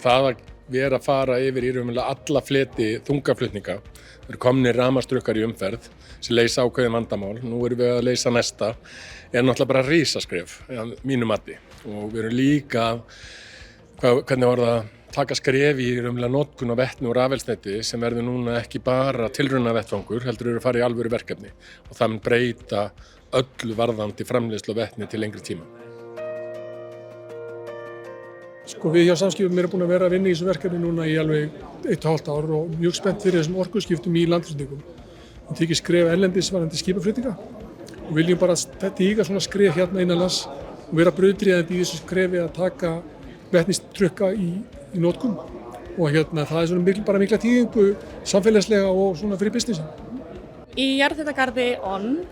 Það að vera að fara yfir í raunverulega alla fleti þungaflutninga. Það eru komnir rafmagnsdrukkar í umferð sem leysa ákveðin vandamál. Nú erum við að leysa næsta. Náttúrulega bara risaskref, mínu mati. Og við erum líka, hvernig var það, taka skref í raunverulega notkun á vetni og rafeldsneyti sem verður núna ekki bara tilraunavettvangur, heldur eru að fara í alvöru verkefni. Og það mun breyta öllu varðandi framleiðslu á vetni til lengri tíma. Sko við hjá Samskipum erum búin að vera að vinna í þessu verkefni núna í alveg 1,5 ár og mjög spennt fyrir þessum orkuskiptum í landflutningum. Við tekið skref erlendis varðandi skipaflutninga og viljum bara stíga svona skref hérna innanlands og vera brautryðjandi í þessu skrefi að taka vetnistrukka í notkun. Og það er svona bara mikla tíðingu samfélagslega og svona fyrir businessin. Í jarðhitagarði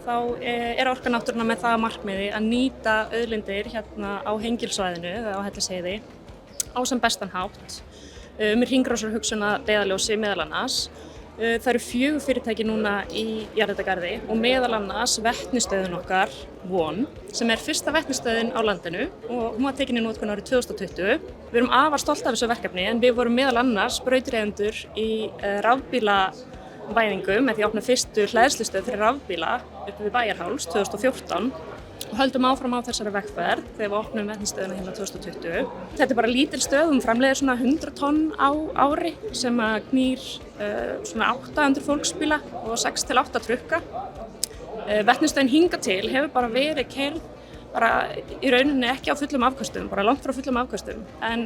þá er Orka náttúrunnar með það að markmiði að nýta auðlindir hérna á Hengilssvæðinu eða á Hellisheiði á sem bestan hátt með hringrásarhugsun að leiðarljósi meðal annars. Það eru 4 fyrirtæki núna í jarðhitagarði og meðal annars vetnistöðin okkar Von sem er fyrsta vetnistöðin á landinu og hún var tekin í notkun árið 2020. Við erum afar stolt af þessu verkefni en við vorum meðal annars brautryðjendur í rafbílavæðingu með því að opna fyrstu hleðslustöð fyrir rafbíla upp við Bæjarháls 2014 og höldum áfram á þessari vegferð þegar við opnum vetnistöðina hérna 2020. Þetta er bara lítil stöð, hún framleiðir svona 100 tonn á ári sem að knýr svona 800 fólksbíla og 6 til 8 trukka. Vetnistöðin hingað til hefur bara verið keyrð bara í rauninni ekki á fullum afköstum, bara langt frá fullum afköstum. En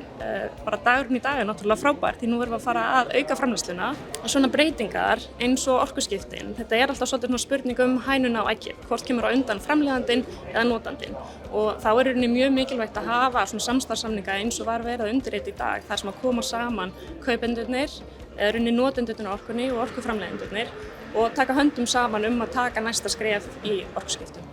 bara dagurinn í dag er náttúrulega frábært því nú erum við að fara að auka framleiðsluna. Svona breytingar eins og orkuskiptin, þetta er alltaf svolítið spurning hænuna og eggið, hvort kemur á undan framleiðandinn eða notandinn. Og þá er í rauninni mjög mikilvægt að hafa svona samstarfssamninga eins og var verið að undirrita í dag, þar sem að koma saman kaupendurnir, eða rauninni notendurnir á orkunni og orkuframleiðendurnir og taka höndum saman að taka næsta skref í orkuskiptum.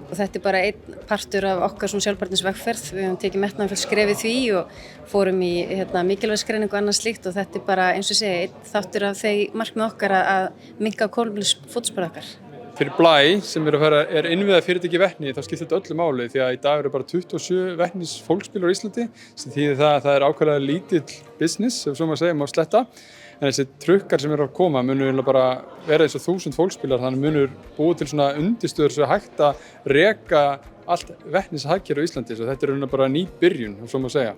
Og þetta er bara einn partur af okkar sjálfbærnisvegferð. Við höfum tekið metnaðarfullt skref í því og fórum í mikilvægisgreiningu og annað slíkt og þetta er bara eins og segja einn þáttur af þeim markmið okkar að minnka kolefnisfótspor okkar. Fyrir Blæ sem er innviða fyrirtæki í vetni þá skiptir þetta öllu máli því að í dag eru bara 27 vetnis fólksbílar á Íslandi sem þýðir það að það er ákveðlega lítill business, ef svo maður segja, má sletta. En þessi trukkar sem eru að koma munur bara vera eins og 1000 fólksbílar, þannig munur búið til svona undirstöður sem hægt að reka allt vetnishagkerfi á Íslandi. Svo þetta er bara ný byrjun, ef svo maður segja,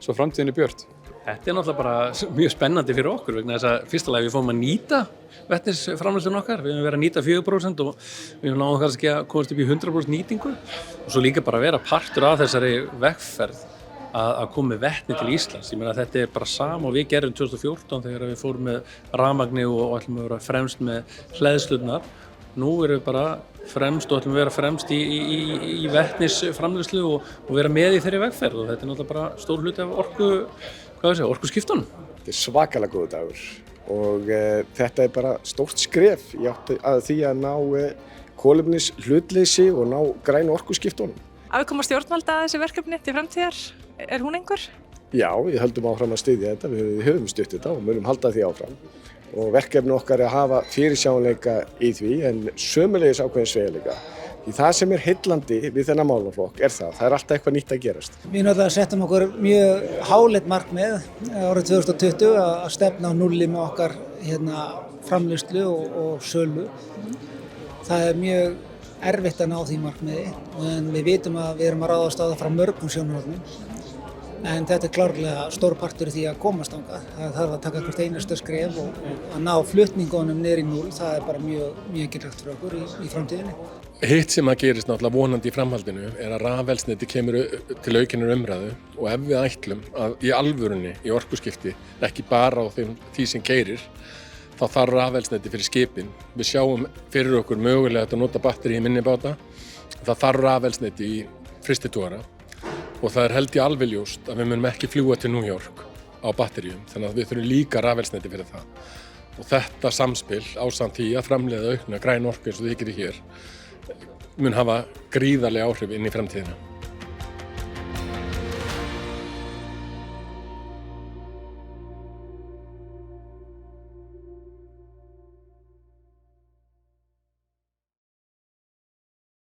svo framtíðin er björt. Þetta er náttúrulega bara mjög spennandi fyrir okkur vegna þess að fyrsta lagi við fórum að nýta vetnisframleiðsluna okkar, við höfum verið að nýta 4% og við höfum náðum kannski að komast upp í 100% nýtingu og svo líka bara að vera partur af þessari vegferð að koma með vetni til Íslands. Ég meina þetta er bara sama og við gerum 2014 þegar við fórum með rafmagni og ætlum að vera fremst með hleðslurnar. Nú erum við bara fremst og ætlum að vera fremst í vetnisframleiðslu og vera með í þeirri vegferð og þetta er náttúrulega bara stór hluti af orkuskiptunum. Þetta er svakalega góður dagur og þetta er bara stórt skref í átt að því að ná kolefnishlutleysi og ná grænu orkuskiptunum. Aðkoma stjórnvalda að þessu verkefni til framtíðar, er hún einhver? Já, við höldum áfram að styðja þetta, við höfum stutt þetta og munum halda því áfram. Og verkefni okkar er að hafa fyrirsjáanleika í því en sömulegis ákveðin sveigjanleika. Því það sem er heillandi við þennan málaflokk er það er alltaf eitthvað nýtt að gerast. Við náttúrulega settum okkur mjög háleit markmið árið 2020 að stefna á núlli með okkar framleiðslu og sölu. Það er mjög erfitt að ná því markmiði en við vitum að við erum að ráðast á það frá mörgum sjónarhornum. En þetta er klárlega stór partur í því að komast þangað. Það þarf að taka hvert einasta skref og að ná flutningunum niður í 0, það er bara mjög mikilvægt fyrir okkur í framtíðinni. Hitt sem að gerist náttúrulega vonandi í framhaldinu er að rafeldsneyti kemur til aukinnar umræðu og ef við ætlum að í alvörunni í orkuskipti, ekki bara á því sem keyrir, þá þarf rafeldsneyti fyrir skipin. Við sjáum fyrir okkur mögulega að nota batteri í minni báta. Það þarf rafeldsneyti í frystitogara og það er held ég alveg ljóst að við munum ekki fljúga til New York á batteríum, þannig að við þurfum líka rafeldsneyti fyrir það. Og þetta samspil ásamt því að framleiða aukna græn orku eins og þið gerir hér mun hafa gríðarleg áhrif inn í framtíðina.